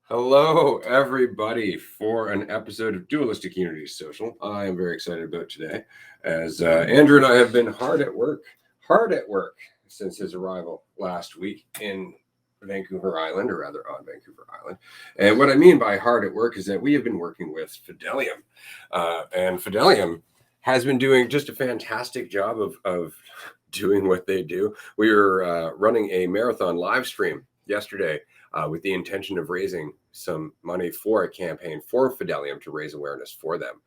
Hello, everybody, for an episode of Dualistic Unity Social. I am very excited about today, as Andrew and I have been hard at work since his arrival last week in Vancouver Island, or rather on Vancouver Island. And what I mean by hard at work is that we have been working with Fidelium, and Fidelium has been doing just a fantastic job of doing what they do. We were running a marathon live stream yesterday with the intention of raising some money for a campaign for Fidelium to raise awareness for them.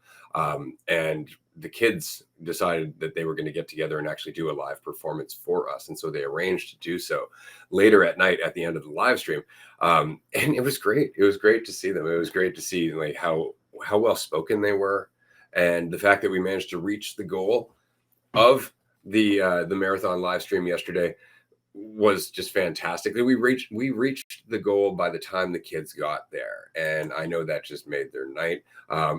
And the kids decided that they were going to get together and actually do a live performance for us. And so they arranged to do so later at night at the end of the live stream. And it was great. It was great to see them. It was great to see like how well spoken they were. And the fact that we managed to reach the goal of the marathon live stream yesterday was just fantastic. We reached the goal by the time the kids got there, and I know that just made their night.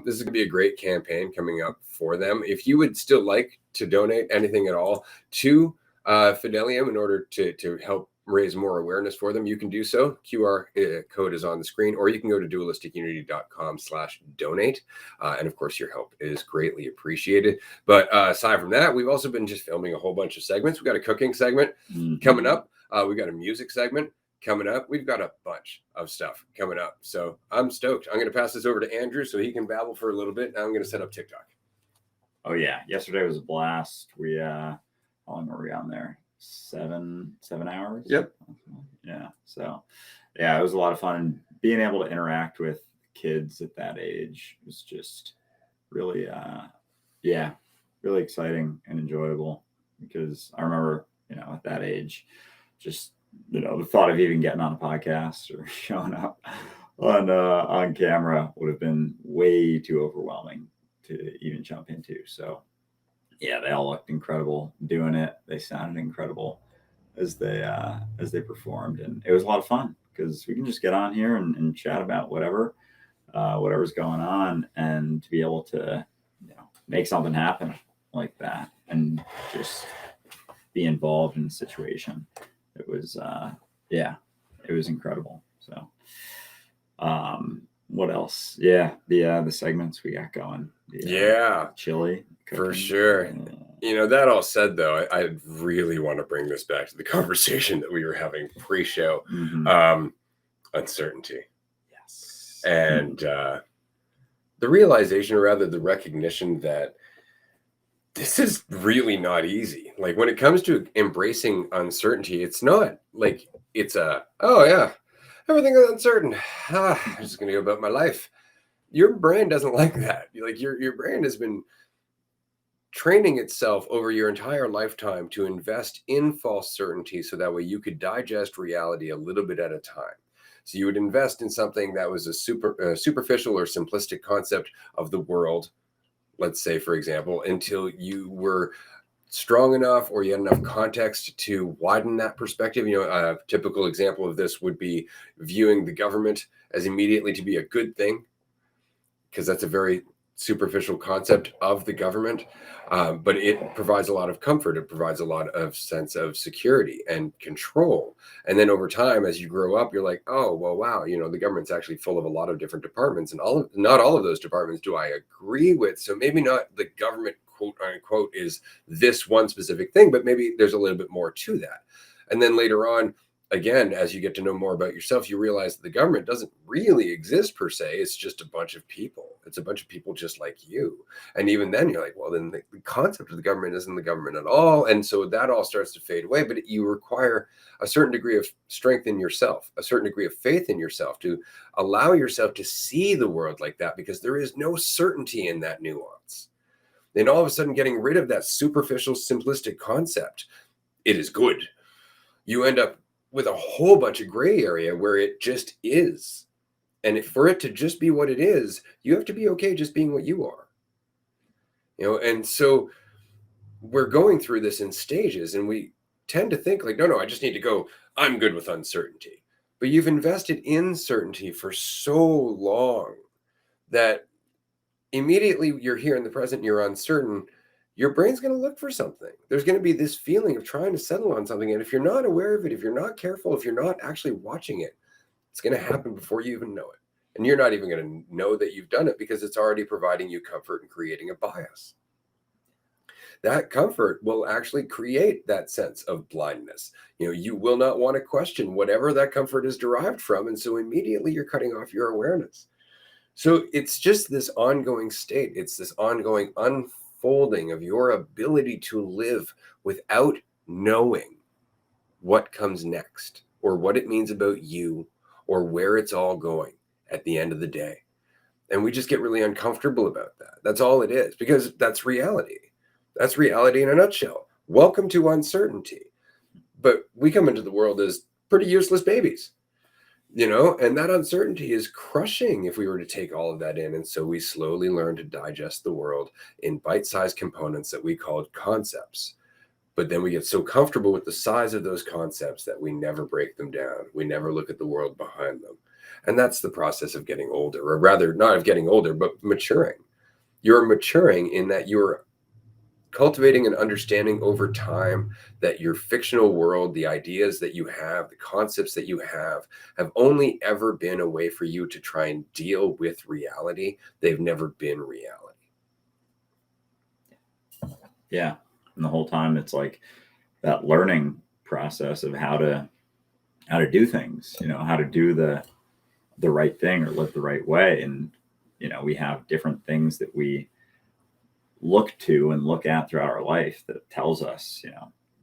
This is going to be a great campaign coming up for them. If you would still like to donate anything at all to Fidelium in order to help raise more awareness for them, you can do so. QR code is on the screen, or you can go to dualistiCunity.com/donate. And of course, your help is greatly appreciated. But aside from that, we've also been just filming a whole bunch of segments. We've got a cooking segment coming up. We've got a music segment coming up. We've got a bunch of stuff coming up. So I'm stoked. I'm going to pass this over to Andrew so he can babble for a little bit. Now I'm going to set up TikTok. Oh yeah, yesterday was a blast. We how long were we on there? 7 hours. Yep. Yeah. So yeah, it was a lot of fun, and being able to interact with kids at that age was just really really exciting and enjoyable, because I remember, at that age, just the thought of even getting on a podcast or showing up on camera would have been way too overwhelming to even jump into. So yeah, they all looked incredible doing it. They sounded incredible as they performed, and it was a lot of fun because we can just get on here and chat about whatever's going on, and to be able to make something happen like that and just be involved in the situation. It was it was incredible. So what else? Yeah, the segments we got going. Chili cooking. For sure. That all said, though, I really want to bring this back to the conversation that we were having pre-show. Uncertainty. Yes. And the realization, or rather the recognition, that this is really not easy. Like, when it comes to embracing uncertainty, it's not like it's oh yeah, everything is uncertain. I'm just going to go about my life. Your brain doesn't like that. Like, your brain has been training itself over your entire lifetime to invest in false certainty, so that way you could digest reality a little bit at a time. So you would invest in something that was a superficial or simplistic concept of the world, let's say, for example, until you were strong enough or you had enough context to widen that perspective. A typical example of this would be viewing the government as immediately to be a good thing, because that's a very superficial concept of the government, but it provides a lot of comfort. It provides a lot of sense of security and control. And then over time, as you grow up, you're like, oh, well, wow, the government's actually full of a lot of different departments, and not all of those departments do I agree with. So maybe not the government, quote unquote, is this one specific thing, but maybe there's a little bit more to that. And then later on, again, as you get to know more about yourself, you realize that the government doesn't really exist per se. It's just a bunch of people. It's a bunch of people just like you. And even then you're like, well, then the concept of the government isn't the government at all. And so that all starts to fade away, but you require a certain degree of strength in yourself, a certain degree of faith in yourself to allow yourself to see the world like that, because there is no certainty in that nuance. Then all of a sudden, getting rid of that superficial, simplistic concept, it is good, you end up with a whole bunch of gray area where it just is. And for it to just be what it is, you have to be okay just being what you are. And so we're going through this in stages, and we tend to think like, no, I just need to go, I'm good with uncertainty. But you've invested in certainty for so long that immediately you're here in the present, you're uncertain, your brain's going to look for something. There's going to be this feeling of trying to settle on something. And if you're not aware of it, if you're not careful, if you're not actually watching it, It's going to happen before you even know it. And you're not even going to know that you've done it because it's already providing you comfort and creating a bias. That comfort will actually create that sense of blindness. You will not want to question whatever that comfort is derived from. And so immediately you're cutting off your awareness. So it's just this ongoing state. It's this ongoing unfolding of your ability to live without knowing what comes next or what it means about you or where it's all going at the end of the day. And we just get really uncomfortable about that. That's all it is, because that's reality. That's reality in a nutshell. Welcome to uncertainty. But we come into the world as pretty useless babies. And that uncertainty is crushing if we were to take all of that in. And so we slowly learn to digest the world in bite-sized components that we called concepts. But then we get so comfortable with the size of those concepts that we never break them down. We never look at the world behind them. And that's the process of getting older, or rather not of getting older, but maturing. You're maturing in that you're cultivating an understanding over time that your fictional world, the ideas that you have, the concepts that you have only ever been a way for you to try and deal with reality. They've never been reality. Yeah. And the whole time it's like that learning process of how to do things, how to do the right thing or live the right way. And, we have different things that we look to and look at throughout our life that tells us,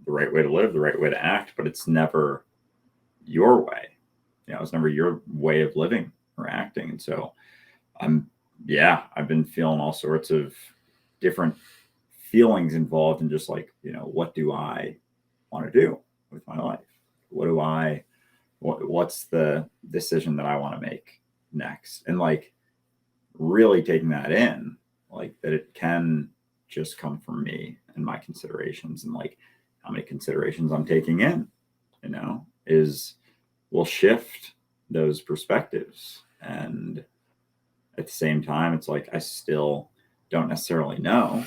the right way to live, the right way to act, but it's never your way. It's never your way of living or acting. And so I've been feeling all sorts of different feelings involved in just like, what do I want to do with my life? What's the decision that I want to make next? And like really taking that in, like that it can just come from me and my considerations, and like how many considerations I'm taking in, will shift those perspectives. And at the same time, it's like, I still don't necessarily know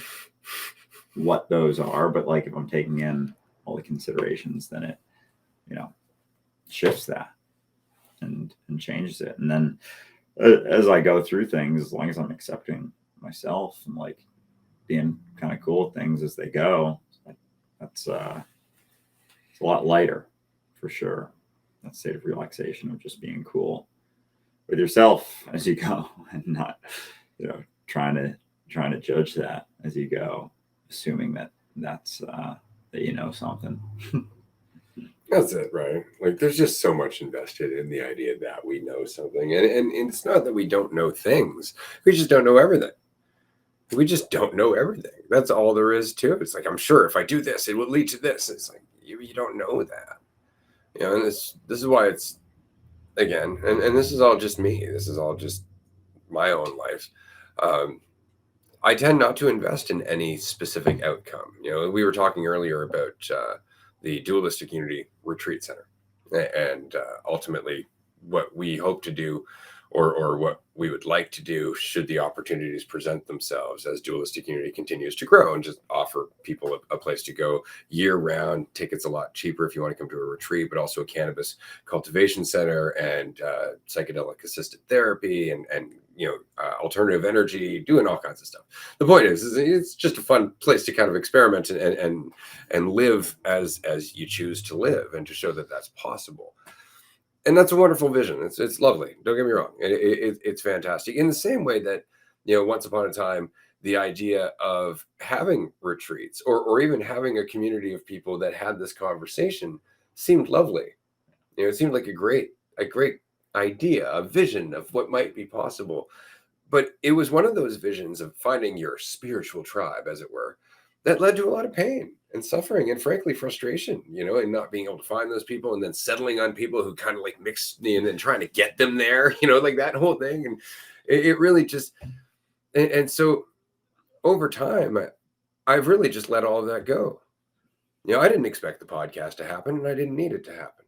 what those are, but like, if I'm taking in all the considerations, then it, shifts that and changes it. And then as I go through things, as long as I'm accepting myself and like being kind of cool with things as they go, that's it's a lot lighter for sure. That state of relaxation of just being cool with yourself as you go, and not trying to judge that as you go, assuming that's that something. That's it, right? Like there's just so much invested in the idea that we know something. And it's not that we don't know things. We just don't know everything. We just don't know everything. That's all there is to it. It's like, I'm sure if I do this, it will lead to this. It's like, you don't know that. And this is why it's, again, and this is all just me. This is all just my own life. I tend not to invest in any specific outcome. We were talking earlier about the Dualistic Unity Retreat Center, and ultimately what we hope to do, or what we would like to do should the opportunities present themselves as Dualistic Unity continues to grow, and just offer people a place to go year round. Tickets a lot cheaper if you want to come to a retreat, but also a cannabis cultivation center and psychedelic assisted therapy and alternative energy, doing all kinds of stuff. The point is it's just a fun place to kind of experiment and live as you choose to live, and to show that that's possible. And that's a wonderful vision. It's lovely. Don't get me wrong. It's fantastic. In the same way that, once upon a time, the idea of having retreats or even having a community of people that had this conversation seemed lovely. It seemed like a great idea, a vision of what might be possible. But it was one of those visions of finding your spiritual tribe, as it were, that led to a lot of pain and suffering and frankly frustration, and not being able to find those people, and then settling on people who kind of like mix and then trying to get them there, like that whole thing. And it really just, and so over time, I've really just let all of that go. I didn't expect the podcast to happen, and I didn't need it to happen.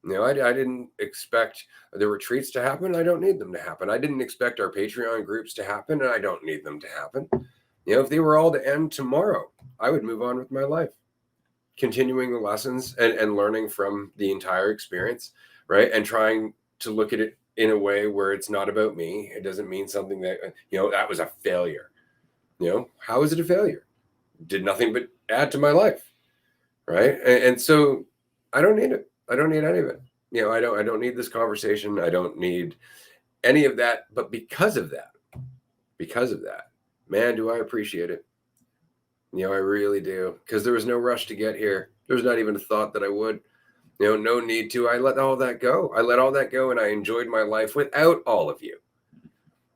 I didn't expect the retreats to happen. I don't need them to happen. I didn't expect our Patreon groups to happen, and I don't need them to happen. If they were all to end tomorrow, I would move on with my life, continuing the lessons and learning from the entire experience, right? And trying to look at it in a way where it's not about me. It doesn't mean something that, that was a failure. How is it a failure? Did nothing but add to my life. Right. And so I don't need it. I don't need any of it. I don't need this conversation. I don't need any of that. But because of that, man, do I appreciate it. I really do. Because there was no rush to get here. There's not even a thought that I would. No need to. I let all that go. And I enjoyed my life without all of you.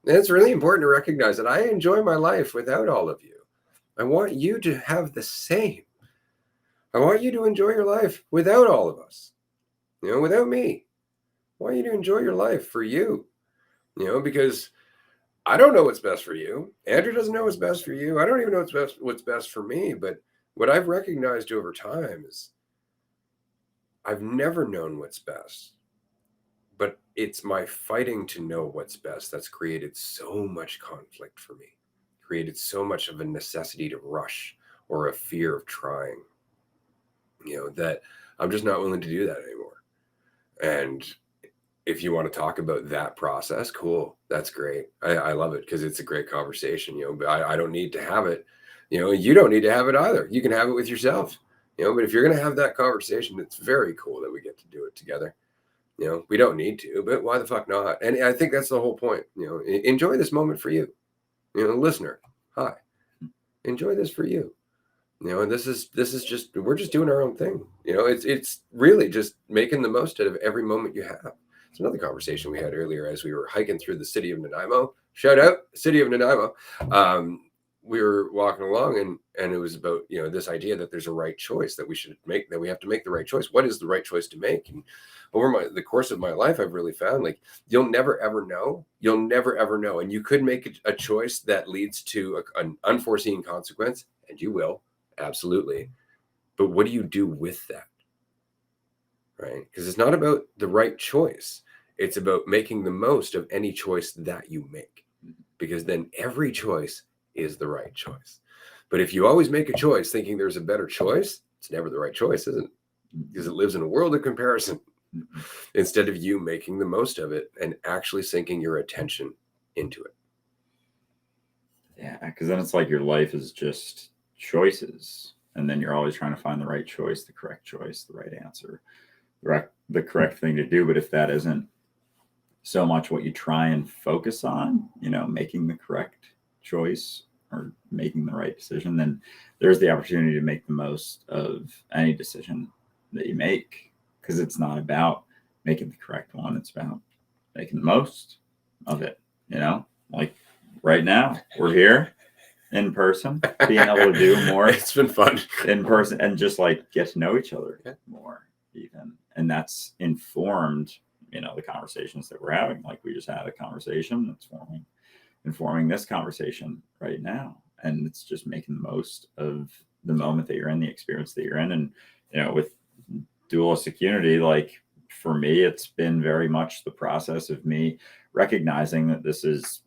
And it's really important to recognize that I enjoy my life without all of you. I want you to have the same. I want you to enjoy your life without all of us, without me. I want you to enjoy your life for you, because I don't know what's best for you. Andrew doesn't know what's best for you. I don't even know what's best for me. But what I've recognized over time is I've never known what's best, but it's my fighting to know what's best that's created so much conflict for me, created so much of a necessity to rush or a fear of trying, that I'm just not willing to do that anymore. And if you want to talk about that process, cool. That's great. I love it because it's a great conversation, but I don't need to have it. You don't need to have it either. You can have it with yourself, but if you're going to have that conversation, it's very cool that we get to do it together. We don't need to, but why the fuck not? And I think that's the whole point. Enjoy this moment for you, listener. Hi, enjoy this for you. And this is just, we're just doing our own thing. It's really just making the most out of every moment you have. It's another conversation we had earlier as we were hiking through the city of Nanaimo. Shout out, city of Nanaimo. We were walking along and it was about, this idea that there's a right choice that we should make, that we have to make the right choice. What is the right choice to make? And over the course of my life, I've really found you'll never, ever know. You'll never, ever know. And you could make a choice that leads to an unforeseen consequence, and you will. Absolutely. But what do you do with that? Right? Because it's not about the right choice. It's about making the most of any choice that you make. Because then every choice is the right choice. But if you always make a choice thinking there's a better choice, it's never the right choice, isn't it? Because it lives in a world of comparison. Instead of you making the most of it and actually sinking your attention into it. Yeah, because then it's like your life is just choices, and then you're always trying to find the right choice, the correct choice, the right answer, the correct thing to do. But if that isn't so much what you try and focus on, making the correct choice or making the right decision, then there's the opportunity to make the most of any decision that you make, because it's not about making the correct one. It's about making the most of it. Like right now we're here in person, being able to do more. It's been fun in person and just get to know each other more even. And that's informed, the conversations that we're having. Like we just had a conversation that's informing this conversation right now. And it's just making the most of the moment that you're in, the experience that you're in. And, with Dualistic Unity, for me, it's been very much the process of me recognizing that this is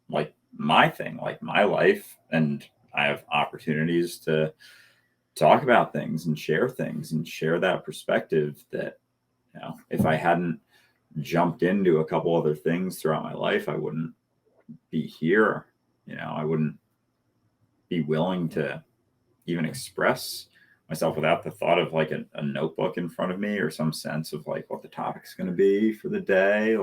my thing, my life, and I have opportunities to talk about things and share that perspective that, if I hadn't jumped into a couple other things throughout my life, I wouldn't be here. I wouldn't be willing to even express myself without the thought of a notebook in front of me or some sense of what the topic's going to be for the day.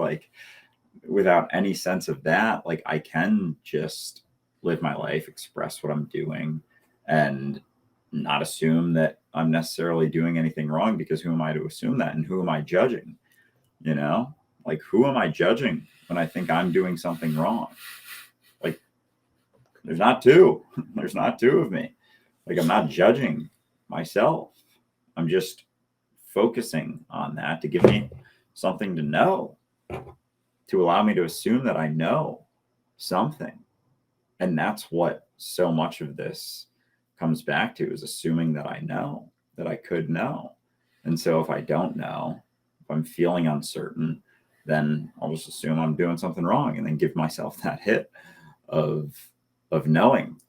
Without any sense of that, I can just live my life, express what I'm doing, and not assume that I'm necessarily doing anything wrong, because who am I to assume that? And who am I judging? Who am I judging when I think I'm doing something wrong? There's not two. There's not two of me. I'm not judging myself. I'm just focusing on that to give me something to know, to allow me to assume that I know something. And that's what so much of this comes back to, is assuming that I know, that I could know. And so if I don't know, if I'm feeling uncertain, then I'll just assume I'm doing something wrong, and then give myself that hit of knowing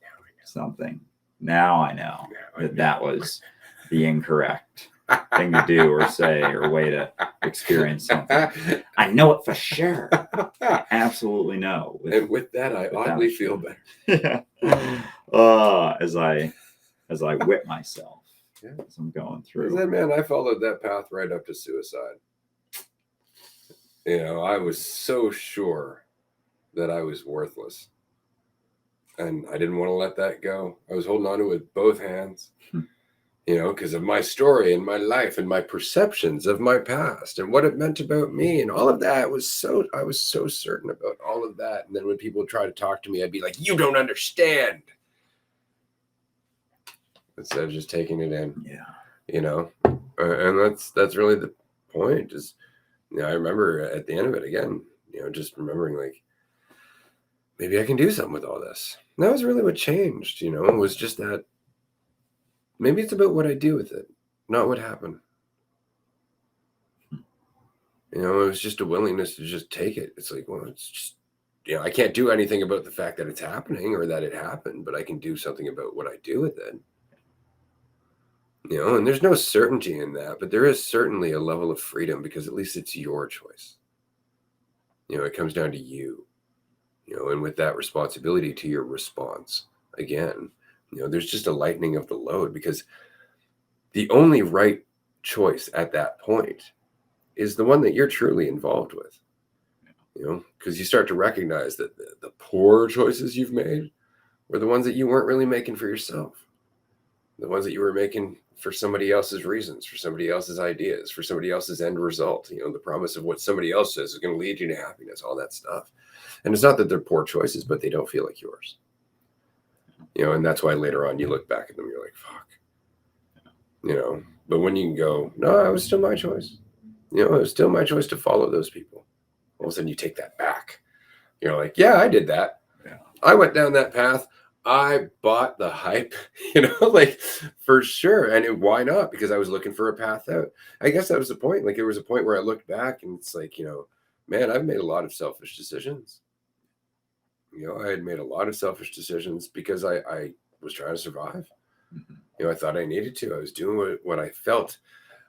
something. Now I know that was the incorrect thing to do or say or way to experience something. I know it for sure. I absolutely know. And with that, I oddly feel better. As I whip myself as I'm going through. That man, I followed that path right up to suicide. I was so sure that I was worthless. And I didn't want to let that go. I was holding on to it with both hands, because of my story and my life and my perceptions of my past and what it meant about me and all of that. I was so certain about all of that. And then when people try to talk to me, I'd be like, you don't understand. Instead of just taking it in. Yeah. And that's really the point is, I remember at the end of it again, just remembering like, maybe I can do something with all this. And that was really what changed, it was just that maybe it's about what I do with it, not what happened. It was just a willingness to just take it. It's like, well, it's just, I can't do anything about the fact that it's happening or that it happened, but I can do something about what I do with it. And there's no certainty in that, but there is certainly a level of freedom because at least it's your choice. It comes down to you. And with that responsibility to your response, again, there's just a lightening of the load because the only right choice at that point is the one that you're truly involved with, because you start to recognize that the poor choices you've made were the ones that you weren't really making for yourself, the ones that you were making for somebody else's reasons, for somebody else's ideas, for somebody else's end result, the promise of what somebody else says is going to lead you to happiness, all that stuff. And it's not that they're poor choices, but they don't feel like yours. And that's why later on you look back at them, you're like, fuck. But when you can go, no, it was still my choice. It was still my choice to follow those people. All of a sudden you take that back. You're like, yeah, I did that. Yeah. I went down that path. I bought the hype, like for sure. And why not? Because I was looking for a path out. I guess that was the point. Like there was a point where I looked back and it's like, man, I've made a lot of selfish decisions. I had made a lot of selfish decisions because I was trying to survive. Mm-hmm. I thought I needed to. I was doing what I felt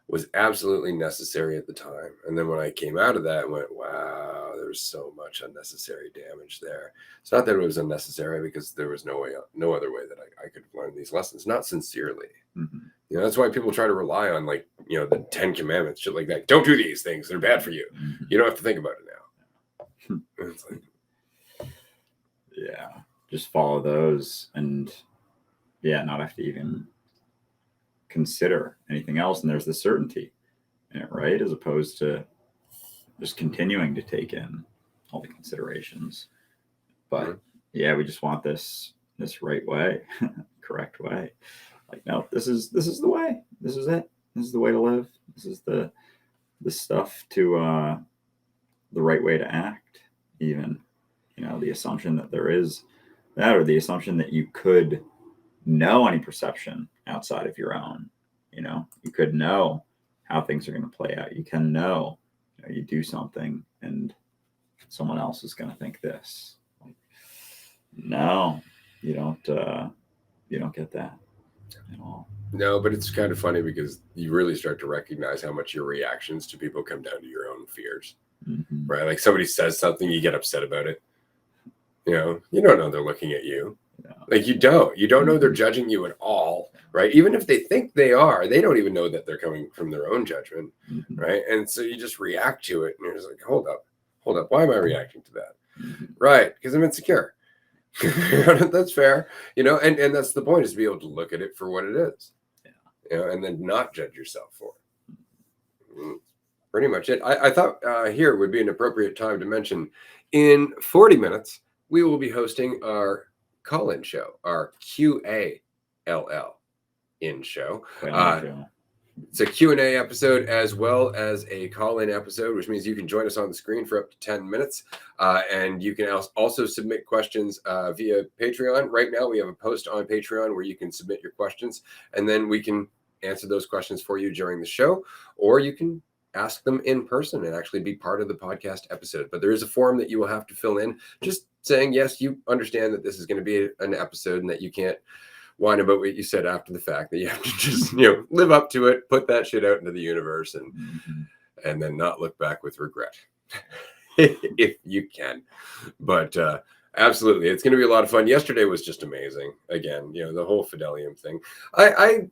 was absolutely necessary at the time. And then when I came out of that, I went, wow, there was so much unnecessary damage there. It's not that it was unnecessary because there was no other way that I could learn these lessons, not sincerely. Mm-hmm. That's why people try to rely on like, the 10 commandments, shit like that. Don't do these things. They're bad for you. Mm-hmm. You don't have to think about it now. It's like, yeah, just follow those and not have to even consider anything else. And there's the certainty in it, right? As opposed to just continuing to take in all the considerations. But we just want this right way, correct way. Like, no, this is the way. This is it. This is the way to live. This is the stuff to the right way to act, even. The assumption that there is that, or the assumption that you could know any perception outside of your own. You could know how things are going to play out. You can know, you do something and someone else is going to think this. No, you don't get that at all. No, but it's kind of funny because you really start to recognize how much your reactions to people come down to your own fears, mm-hmm. right? Like somebody says something, you get upset about it. You don't know they're looking at you. No. Like you don't know they're judging you at all, right? Even if they think they are, they don't even know that they're coming from their own judgment, mm-hmm. right? And so you just react to it and you're just like, hold up. Why am I reacting to that? Mm-hmm. Right, because I'm insecure. That's fair, and that's the point, is to be able to look at it for what it is, and then not judge yourself for it. Pretty much it. I thought here would be an appropriate time to mention in 40 minutes, we will be hosting our call-in show, our QALL-in show. It's a Q&A episode as well as a call-in episode, which means you can join us on the screen for up to 10 minutes. And you can also submit questions via Patreon. Right now, we have a post on Patreon where you can submit your questions, and then we can answer those questions for you during the show, or you can ask them in person and actually be part of the podcast episode. But there is a form that you will have to fill in, just saying, yes, you understand that this is going to be an episode and that you can't whine about what you said after the fact, that you have to just, live up to it, put that shit out into the universe, and then not look back with regret if you can. But absolutely, it's going to be a lot of fun. Yesterday was just amazing. Again, the whole Fidelium thing. I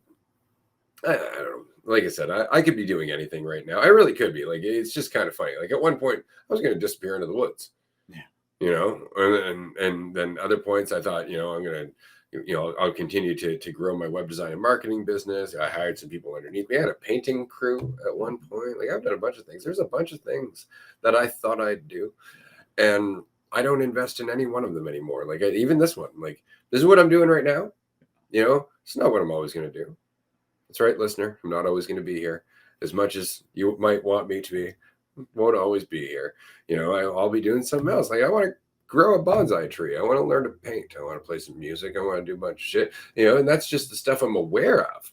don't know. Like I said, I could be doing anything right now. I really could be. Like, it's just kind of funny. Like, at one point, I was going to disappear into the woods. Yeah. And then other points, I thought, I'm going to, I'll continue to grow my web design and marketing business. I hired some people underneath me. I had a painting crew at one point. Like, I've done a bunch of things. There's a bunch of things that I thought I'd do, and I don't invest in any one of them anymore. Like, even this one, like, this is what I'm doing right now. It's not what I'm always going to do. That's right, listener. I'm not always going to be here. As much as you might want me to be, won't always be here. I'll be doing something else. Like, I want to grow a bonsai tree. I want to learn to paint. I want to play some music. I want to do a bunch of shit. And that's just the stuff I'm aware of.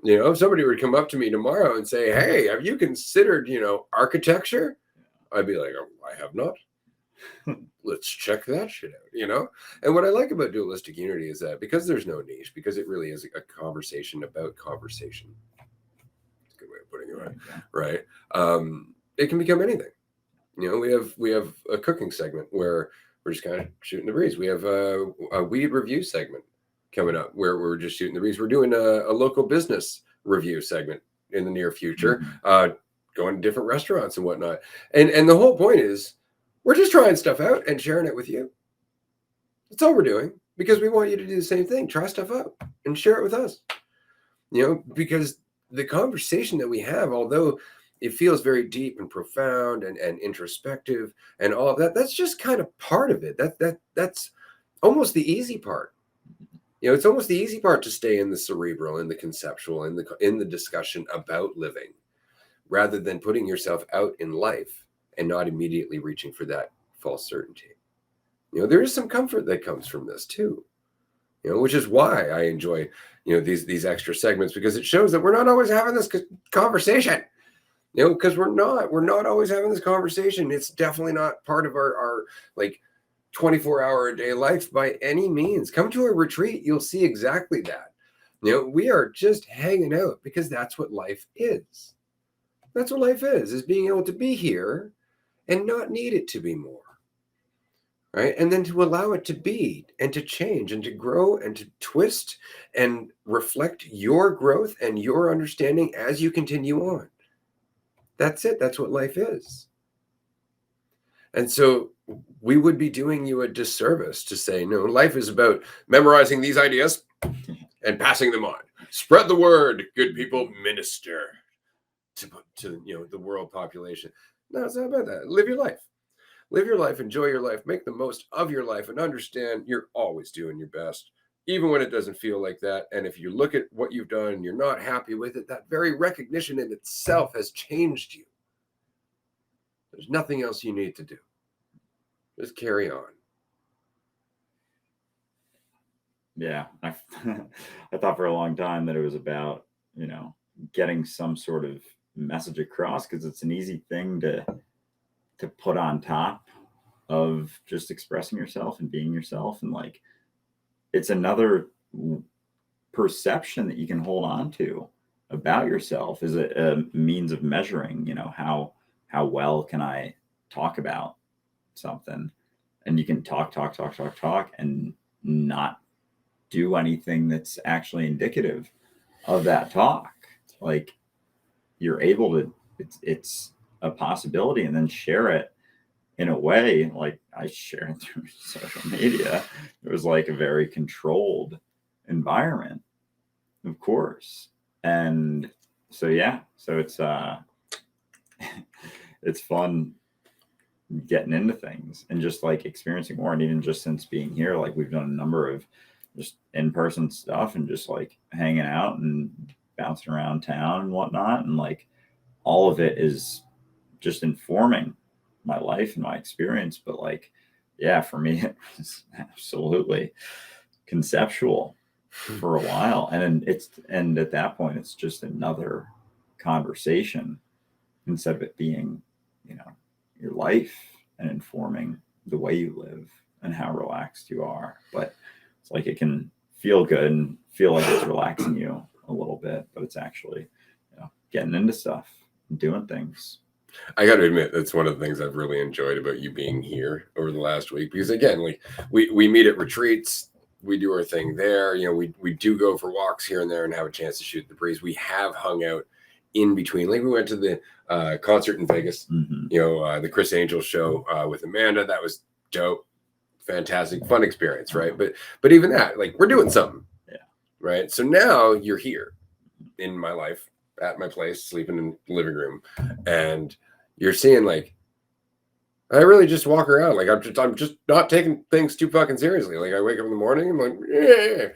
If somebody were to come up to me tomorrow and say, "Hey, have you considered, architecture?" I'd be like, "Oh, I have not." Let's check that shit out, And what I like about Dualistic Unity is that because there's no niche, because it really is a conversation about conversation. That's a good way of putting it, right? It can become anything. We have a cooking segment where we're just kind of shooting the breeze. We have a weed review segment coming up where we're just shooting the breeze. We're doing a local business review segment in the near future, going to different restaurants and whatnot. And the whole point is, we're just trying stuff out and sharing it with you. That's all we're doing, because we want you to do the same thing. Try stuff out and share it with us. Because the conversation that we have, although it feels very deep and profound and introspective and all of that, that's just kind of part of it. That's almost the easy part. It's almost the easy part to stay in the cerebral, in the conceptual, in the discussion about living, rather than putting yourself out in life and not immediately reaching for that false certainty. There is some comfort that comes from this too, which is why I enjoy, these extra segments, because it shows that we're not always having this conversation, because we're not always having this conversation. It's definitely not part of our like 24-hour a day life by any means. Come to a retreat, you'll see exactly that. We are just hanging out because that's what life is. That's what life is being able to be here and not need it to be more, right? And then to allow it to be and to change and to grow and to twist and reflect your growth and your understanding as you continue on. That's it. That's what life is. And so we would be doing you a disservice to say, no, life is about memorizing these ideas and passing them on. Spread the word, good people, minister to the world population. No, it's not about that. Live your life. Live your life, enjoy your life, make the most of your life, and understand you're always doing your best, even when it doesn't feel like that. And if you look at what you've done and you're not happy with it, that very recognition in itself has changed you. There's nothing else you need to do. Just carry on. Yeah. I thought for a long time that it was about, getting some sort of message across, because it's an easy thing to put on top of just expressing yourself and being yourself. And like, it's another perception that you can hold on to about yourself, is a means of measuring, how well can I talk about something. And you can talk and not do anything that's actually indicative of that talk. Like, you're able to, it's a possibility, and then share it in a way, like I share it through social media. It was like a very controlled environment, of course. And so, so it's fun getting into things and just like experiencing more. And even just since being here, like we've done a number of just in-person stuff and just like hanging out and bouncing around town and whatnot. And like all of it is just informing my life and my experience. But like, for me, it was absolutely conceptual for a while. And at that point, it's just another conversation instead of it being, your life and informing the way you live and how relaxed you are. But it's like it can feel good and feel like it's relaxing you a little bit, but it's actually, getting into stuff, doing things. I got to admit, that's one of the things I've really enjoyed about you being here over the last week, because again, like we meet at retreats, we do our thing there. We do go for walks here and there and have a chance to shoot the breeze. We have hung out in between. Like we went to the concert in Vegas, the Chris Angel show with Amanda. That was dope, fantastic, fun experience, right? But even that, like, we're doing something, right? So now you're here in my life, at my place, sleeping in the living room, and you're seeing, like, I really just walk around like I'm just not taking things too fucking seriously. Like, I wake up in the morning, I'm like, yeah,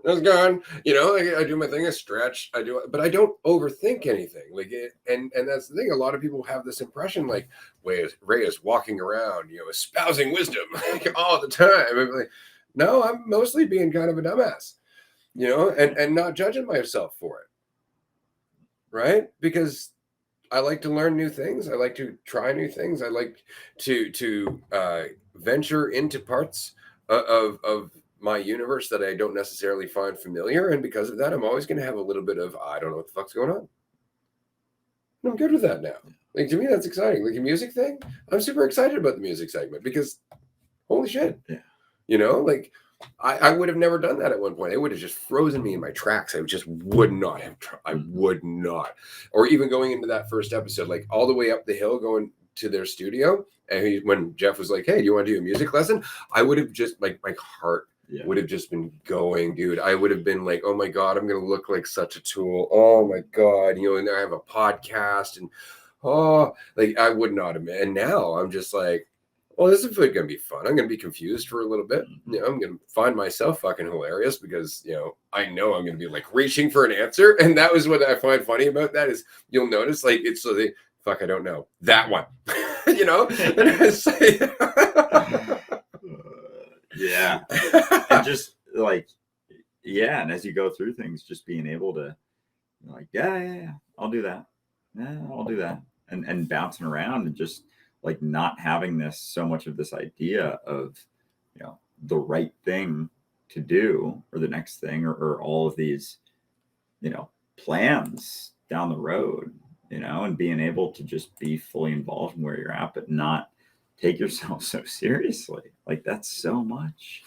that's gone. I do my thing, I stretch, but I don't overthink anything. Like, and that's the thing. A lot of people have this impression, like, Ray is walking around, espousing wisdom like all the time. I'm like, no, I'm mostly being kind of a dumbass, and not judging myself for it. Right? Because I like to learn new things. I like to try new things. I like to venture into parts of my universe that I don't necessarily find familiar. And because of that, I'm always going to have a little bit of, I don't know what the fuck's going on. And I'm good with that now. Like, to me, that's exciting. Like, a music thing, I'm super excited about the music segment because holy shit. Yeah. Like, I would have never done that at one point. It would have just frozen me in my tracks. I just would not have. I would not. Or even going into that first episode, like all the way up the hill, going to their studio. And when Jeff was like, "Hey, do you want to do a music lesson?" I would have just, like, my heart would have just been going, dude. I would have been like, "Oh my God, I'm going to look like such a tool. Oh my God." And I have a podcast and, like, I would not have. And now I'm just like, well, this is going to be fun. I'm going to be confused for a little bit. I'm going to find myself fucking hilarious because, I know I'm going to be, like, reaching for an answer. And that was what I find funny about that is you'll notice, like, it's so they, fuck, I don't know. That one, And it's like, yeah. And just like, and as you go through things, just being able to, like, yeah, I'll do that. Yeah, I'll do that. And bouncing around and just, like, not having so much of this idea of, the right thing to do or the next thing or all of these, plans down the road, and being able to just be fully involved in where you're at, but not take yourself so seriously. Like, that's so much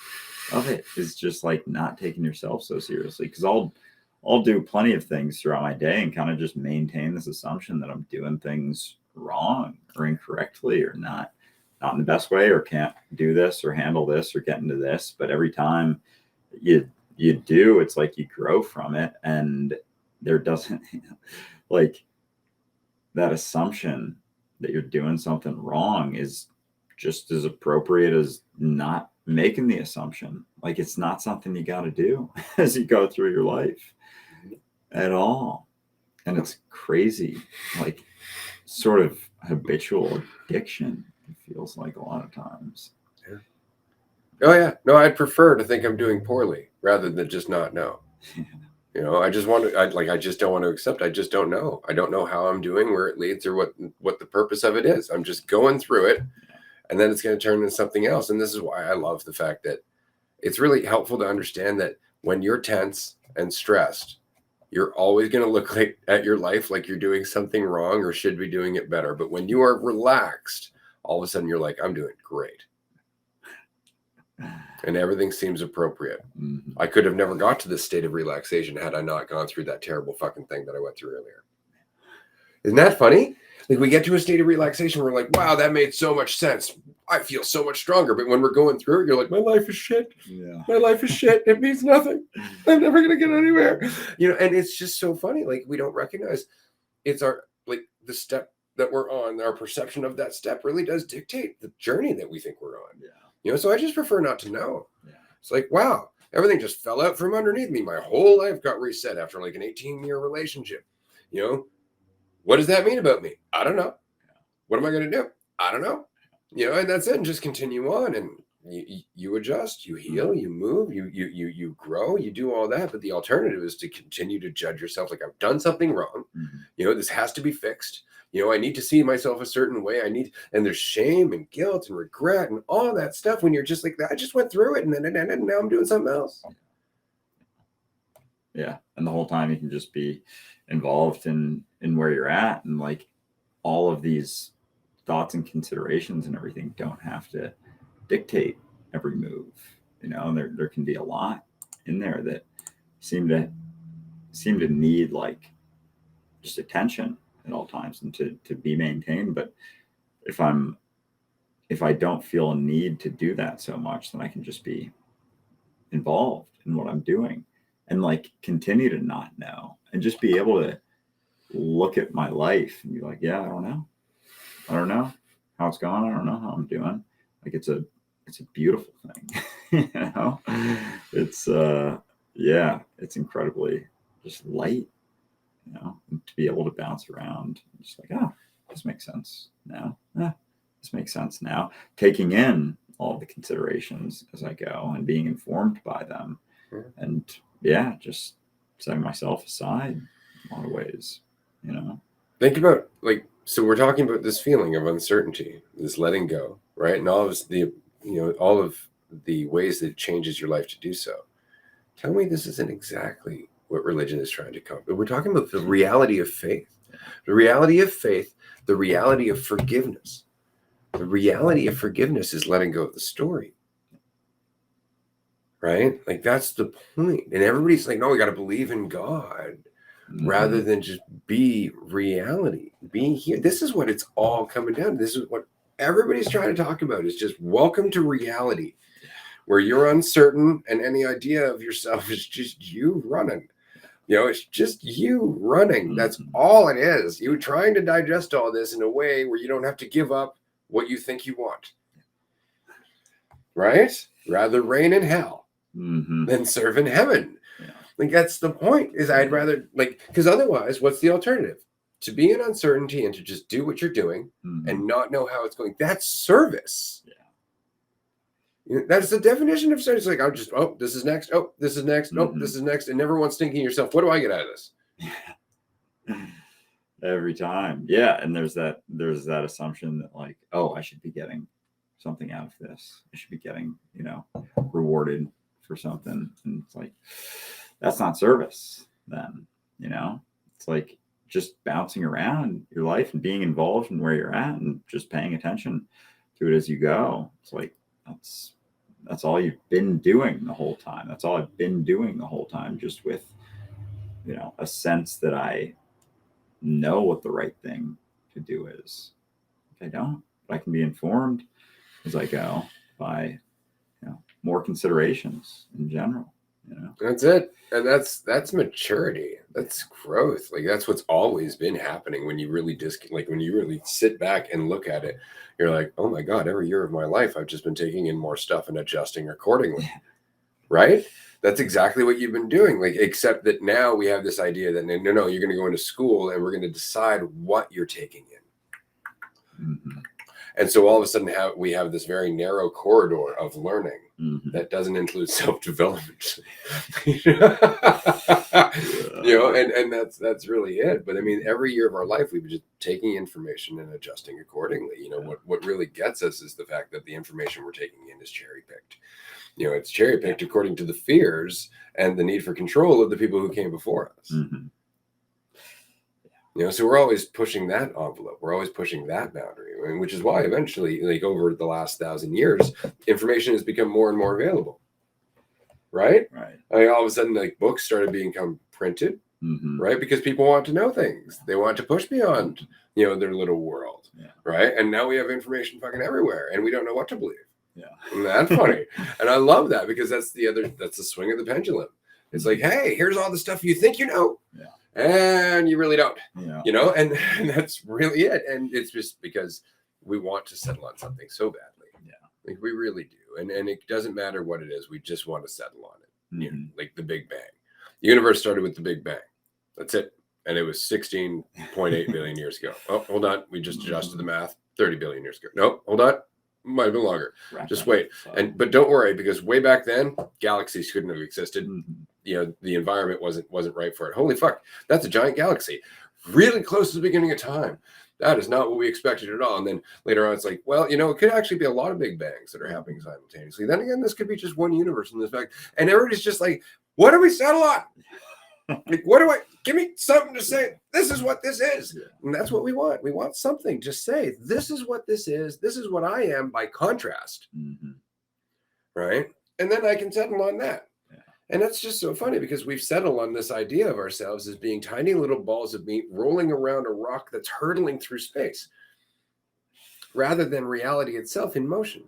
of it is just, like, not taking yourself so seriously. Because I'll do plenty of things throughout my day and kind of just maintain this assumption that I'm doing things wrong or incorrectly or not in the best way, or can't do this or handle this or get into this. But every time you do, it's like you grow from it, and there doesn't like that assumption that you're doing something wrong is just as appropriate as not making the assumption. Like, it's not something you got to do as you go through your life at all. And it's crazy, like, sort of habitual addiction, it feels like a lot of times. Oh yeah, no, I'd prefer to think I'm doing poorly rather than just not know. I just I just don't want to accept. I just don't know. I don't know how I'm doing, where it leads, or what the purpose of it is. I'm just going through it, and then it's going to turn into something else. And this is why I love the fact that it's really helpful to understand that when you're tense and stressed, you're always going to look at your life like you're doing something wrong or should be doing it better. But when you are relaxed, all of a sudden you're like, I'm doing great. And everything seems appropriate. I could have never got to this state of relaxation had I not gone through that terrible fucking thing that I went through earlier. Isn't that funny? Like, we get to a state of relaxation, we're like, wow, that made so much sense. I feel so much stronger. But when we're going through it, you're like, my life is shit. Yeah. My life is shit. It means nothing. I'm never going to get anywhere. And it's just so funny. Like, we don't recognize it's the step that we're on. Our perception of that step really does dictate the journey that we think we're on. Yeah. So I just prefer not to know. Yeah. It's like, wow, everything just fell out from underneath me. My whole life got reset after, like, an 18-year relationship. What does that mean about me? I don't know. What am I going to do? I don't know. And that's it. And just continue on, and you adjust, you heal, you move, you grow, you do all that. But the alternative is to continue to judge yourself like, I've done something wrong. This has to be fixed. I need to see myself a certain way. And there's shame and guilt and regret and all that stuff when you're just like, I just went through it, and now I'm doing something else. Yeah. And the whole time you can just be involved in where you're at, and like all of these thoughts and considerations and everything don't have to dictate every move, and there can be a lot in there that seem to need like just attention at all times and to be maintained. But if I don't feel a need to do that so much, then I can just be involved in what I'm doing and like continue to not know and just be able to look at my life and be like, yeah, I don't know how it's going. I don't know how I'm doing. Like it's a beautiful thing. It's it's incredibly just light, and to be able to bounce around, just like, oh, this makes sense now. This makes sense now. Taking in all the considerations as I go and being informed by them, and just setting myself aside in a lot of ways. Think about, like, so we're talking about this feeling of uncertainty, this letting go, right? And all of the ways that it changes your life to do so. Tell me this isn't exactly what religion is trying to come. But we're talking about the reality of faith. The reality of faith, the reality of forgiveness. The reality of forgiveness is letting go of the story. Right? Like that's the point. And everybody's like, no, we got to believe in God. Rather than just be reality, being here. This is what it's all coming down to. This is what everybody's trying to talk about, is just welcome to reality, where you're uncertain and any idea of yourself is just you running. It's just you running. That's all it is. You trying to digest all this in a way where you don't have to give up what you think you want. Right? Rather reign in hell than serve in heaven. Like that's the point, is I'd rather, like, because otherwise what's the alternative? To be in uncertainty and to just do what you're doing and not know how it's going. That's service. That's the definition of service. Like, I'll just, oh, this is next. Oh, this is next. Oh, this is next. And never once thinking to yourself, what do I get out of this? Every time. Yeah. And there's that assumption that like, oh, I should be getting something out of this. I should be getting, rewarded for something. And it's like, that's not service then, it's like just bouncing around your life and being involved in where you're at and just paying attention to it as you go. It's like, that's all you've been doing the whole time. That's all I've been doing the whole time, just with, a sense that I know what the right thing to do is. If I don't, but I can be informed as I go by, more considerations in general. That's it. And that's maturity. That's growth. Like that's what's always been happening when you really when you really sit back and look at it. You're like, oh my God, every year of my life I've just been taking in more stuff and adjusting accordingly. Right? That's exactly what you've been doing. Like, except that now we have this idea that no, you're going to go into school and we're going to decide what you're taking in. And so all of a sudden we have this very narrow corridor of learning that doesn't include self-development. And that's really it. But I mean, every year of our life, we've been just taking information and adjusting accordingly. What really gets us is the fact that the information we're taking in is cherry-picked. It's cherry-picked according to the fears and the need for control of the people who came before us. So we're always pushing that envelope. We're always pushing that boundary, which is why eventually, like over the last 1,000 years, information has become more and more available. Right? Right. I mean, all of a sudden, like books started become printed, right? Because people want to know things. They want to push beyond, their little world, right? And now we have information fucking everywhere, and we don't know what to believe. Yeah, and that's funny, and I love that because that's the swing of the pendulum. It's like, hey, here's all the stuff you think you know. Yeah. And you really don't, and that's really it. And it's just because we want to settle on something so badly. Like we really do. And it doesn't matter what it is. We just want to settle on it. Like the Big Bang. The universe started with the Big Bang. That's it. And it was 16.8 billion years ago. Oh, hold on. We just adjusted the math. 30 billion years ago. Nope. Hold on. Might have been longer. Just wait. But don't worry, because way back then, galaxies couldn't have existed. The environment wasn't right for it. Holy fuck, that's a giant galaxy, really close to the beginning of time. That is not what we expected at all. And then later on, it's like, well, it could actually be a lot of big bangs that are happening simultaneously. Then again, this could be just one universe in this fact. And everybody's just like, what do we settle on? Like, give me something to say. This is what this is. Yeah. And that's what we want. We want something to say. This is what this is. This is what I am by contrast. Mm-hmm. Right. And then I can settle on that. Yeah. And that's just so funny because we've settled on this idea of ourselves as being tiny little balls of meat rolling around a rock that's hurtling through space rather than reality itself in motion.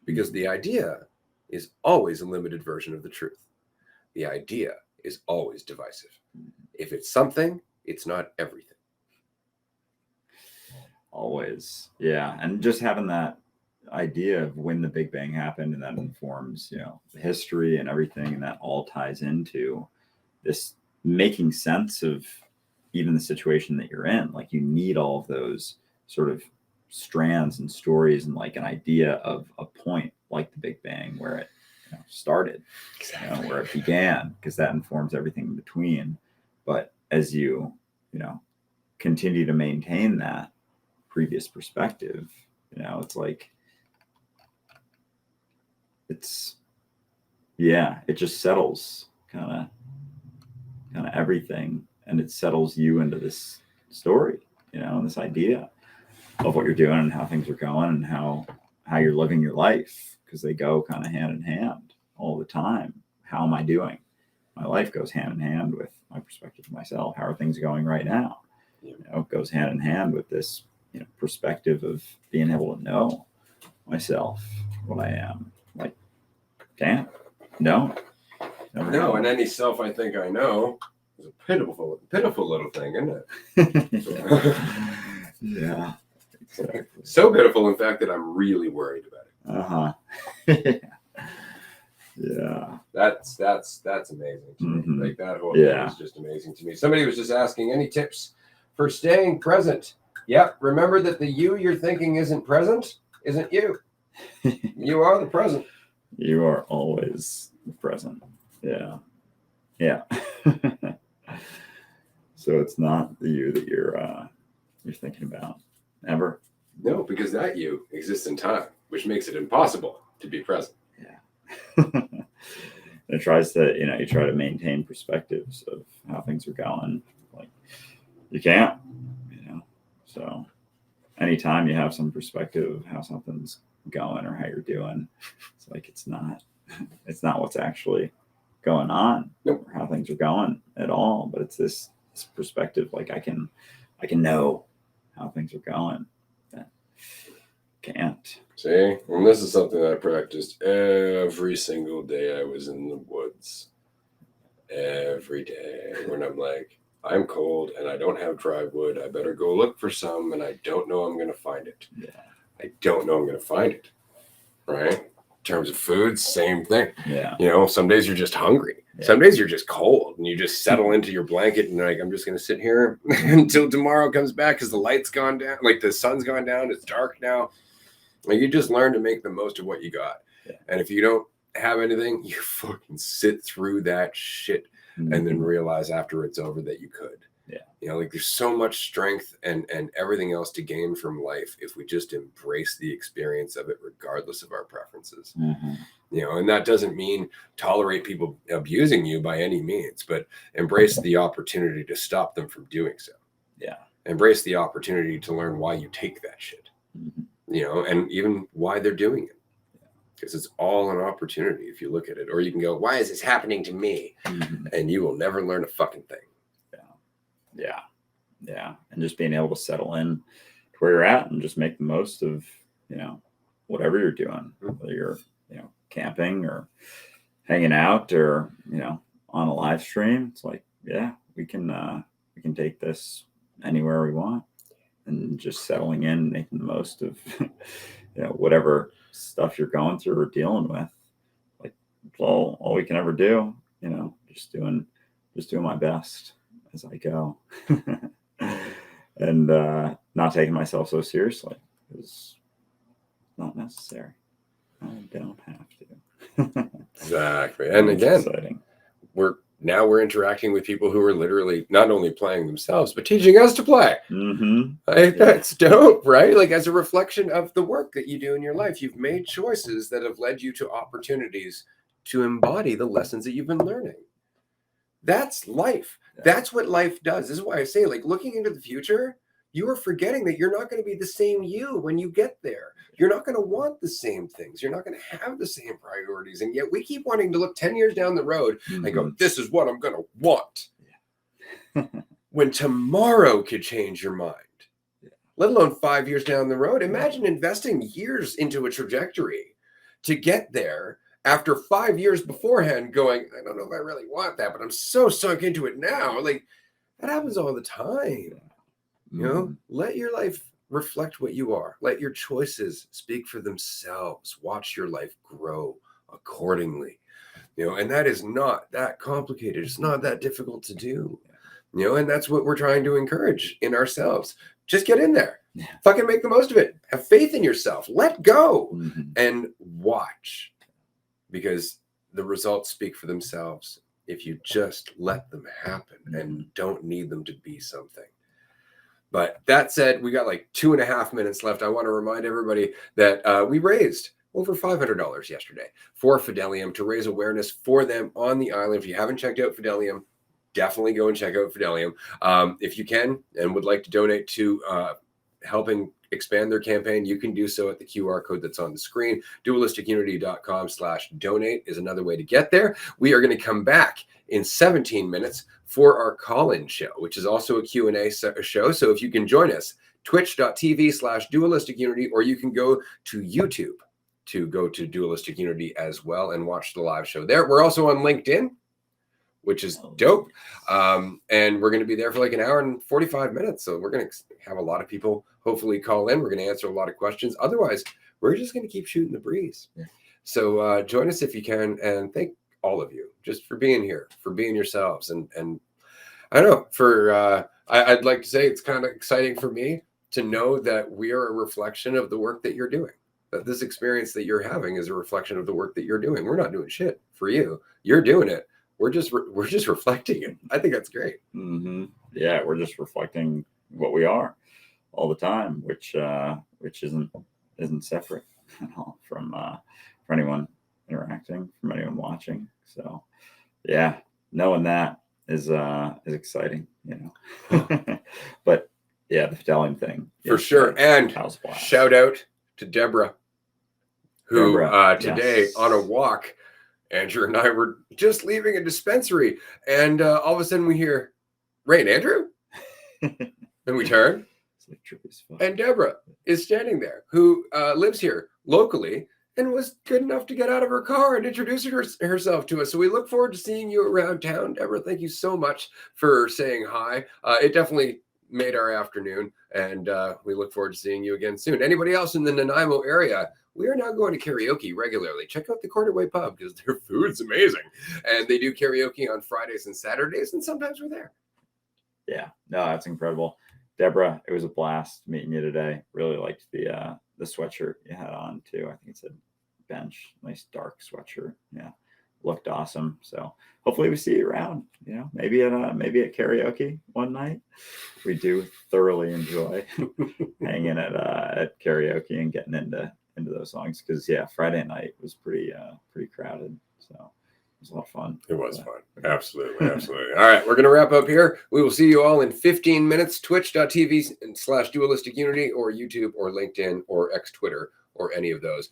Because the idea is always a limited version of the truth. The idea is always divisive. If it's something, it's not everything. Always. Yeah. And just having that idea of when the Big Bang happened, and that informs, the history and everything, and that all ties into this making sense of even the situation that you're in. Like, you need all of those sort of strands and stories and like an idea of a point like the Big Bang where it started, exactly. Where it began, because that informs everything in between. But as you continue to maintain that previous perspective, it's like it just settles kind of everything, and it settles you into this story, and this idea of what you're doing and how things are going and how you're living your life, because they go kind of hand in hand all the time. How am I doing? My life goes hand in hand with my perspective of myself. How are things going right now? It goes hand in hand with this perspective of being able to know myself, what I am. Like, damn, no. And any self I think I know is a pitiful little thing, isn't it? Yeah. Exactly. So pitiful, in fact, that I'm really worried about it. Yeah. That's amazing to me. Like, that whole thing is just amazing to me. Somebody was just asking, any tips for staying present? Yep. Remember that the you you're thinking isn't present, isn't you. You are the present. You are always present. Yeah. Yeah. So it's not the you that you're thinking about ever. No, because that you exists in time, which makes it impossible to be present. Yeah. It tries to, you try to maintain perspectives of how things are going. Like, you can't, so anytime you have some perspective of how something's going or how you're doing, it's like, it's not what's actually going on. Nope. Or how things are going at all. But it's this perspective, like, I can know how things are going. Can't. See, and this is something I practiced every single day I was in the woods. Every day, when I'm like, I'm cold and I don't have dry wood, I better go look for some, and I don't know I'm going to find it. Yeah. I don't know I'm going to find it. Right? In terms of food, same thing. Yeah. Some days you're just hungry. Yeah. Some days you're just cold and you just settle into your blanket and like, I'm just going to sit here until tomorrow comes back because the light's gone down, like the sun's gone down, it's dark now. Like, you just learn to make the most of what you got. Yeah. And if you don't have anything, you fucking sit through that shit and then realize after it's over that you could. Yeah. Like, there's so much strength and everything else to gain from life if we just embrace the experience of it, regardless of our preferences. And that doesn't mean tolerate people abusing you by any means, but embrace the opportunity to stop them from doing so. Yeah. Embrace the opportunity to learn why you take that shit. And even why they're doing it. Because it's all an opportunity if you look at it. Or you can go, why is this happening to me? And you will never learn a fucking thing. Yeah. And just being able to settle in to where you're at and just make the most of, whatever you're doing. Whether you're, camping or hanging out or, on a live stream. It's like, yeah, we can take this anywhere we want. And just settling in, making the most of, whatever stuff you're going through or dealing with. Like, all we can ever do, just doing my best as I go, and not taking myself so seriously, because it's not necessary. I don't have to. Exactly. And again, we're interacting with people who are literally not only playing themselves, but teaching us to play. That's dope, right? Like, as a reflection of the work that you do in your life, you've made choices that have led you to opportunities to embody the lessons that you've been learning. That's life. Yeah. That's what life does. This is why I say, like, looking into the future, you are forgetting that you're not going to be the same you when you get there. You're not going to want the same things. You're not going to have the same priorities. And yet we keep wanting to look 10 years down the road and go, this is what I'm going to want. When tomorrow could change your mind, let alone 5 years down the road. Imagine investing years into a trajectory to get there after 5 years beforehand going, I don't know if I really want that, but I'm so sunk into it now. Like, that happens all the time. You know, let your life reflect what you are. Let your choices speak for themselves. Watch your life grow accordingly. You know, and that is not that complicated. It's not that difficult to do. You know, and that's what we're trying to encourage in ourselves. Just get in there. Fucking make the most of it. Have faith in yourself. Let go and watch, because the results speak for themselves if you just let them happen and don't need them to be something. But that said, we got like 2.5 minutes left. I want to remind everybody that we raised over $500 yesterday for Fiddelium to raise awareness for them on the island. If you haven't checked out Fiddelium, definitely go and check out Fiddelium. If you can and would like to donate to helping expand their campaign, you can do so at the QR code that's on the screen. Dualisticunity.com/donate is another way to get there. We are going to come back in 17 minutes for our call-in show, which is also a Q&A show. So if you can join us, twitch.tv/dualisticunity, or you can go to YouTube to go to Dualistic Unity as well and watch the live show there. We're also on LinkedIn, which is dope. And we're going to be there for like an hour and 45 minutes. So we're going to have a lot of people hopefully call in. We're going to answer a lot of questions. Otherwise, we're just going to keep shooting the breeze. So join us if you can. And thank all of you just for being here, for being yourselves. And I don't know, I'd like to say it's kind of exciting for me to know that we are a reflection of the work that you're doing. That this experience that you're having is a reflection of the work that you're doing. We're not doing shit for you. You're doing it. We're just reflecting it. I think that's great. Yeah, we're just reflecting what we are all the time, which isn't separate at all from anyone interacting, from anyone watching. So yeah, knowing that is exciting, you know. But yeah, the Fiddelium thing for sure. And shout out to Deborah, who today on a walk, Andrew and I were just leaving a dispensary, and all of a sudden we hear, Ray and Andrew? And we turn, and Deborah is standing there, who lives here locally and was good enough to get out of her car and introduce herself to us. So we look forward to seeing you around town. Deborah, thank you so much for saying hi. It definitely made our afternoon, and we look forward to seeing you again soon. Anybody else in the Nanaimo area? We are now going to karaoke regularly. Check out the Quarterway Pub because their food's amazing. And they do karaoke on Fridays and Saturdays, and sometimes we're there. Yeah, no, that's incredible. Deborah, it was a blast meeting you today. Really liked the sweatshirt you had on too. I think it said bench, nice dark sweatshirt. Yeah, looked awesome. So hopefully we see you around, you know, maybe at karaoke one night. We do thoroughly enjoy hanging at karaoke and getting into those songs, because yeah, Friday night was pretty crowded, so it was a lot of fun. It was fun. Absolutely. All right, we're gonna wrap up here. We will see you all in 15 minutes. Twitch.tv/Dualistic Unity, or YouTube, or LinkedIn, or X Twitter, or any of those.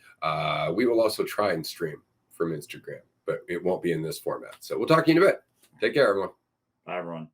We will also try and stream from Instagram, but it won't be in this format. So we'll talk to you in a bit. Take care, everyone. Bye, everyone.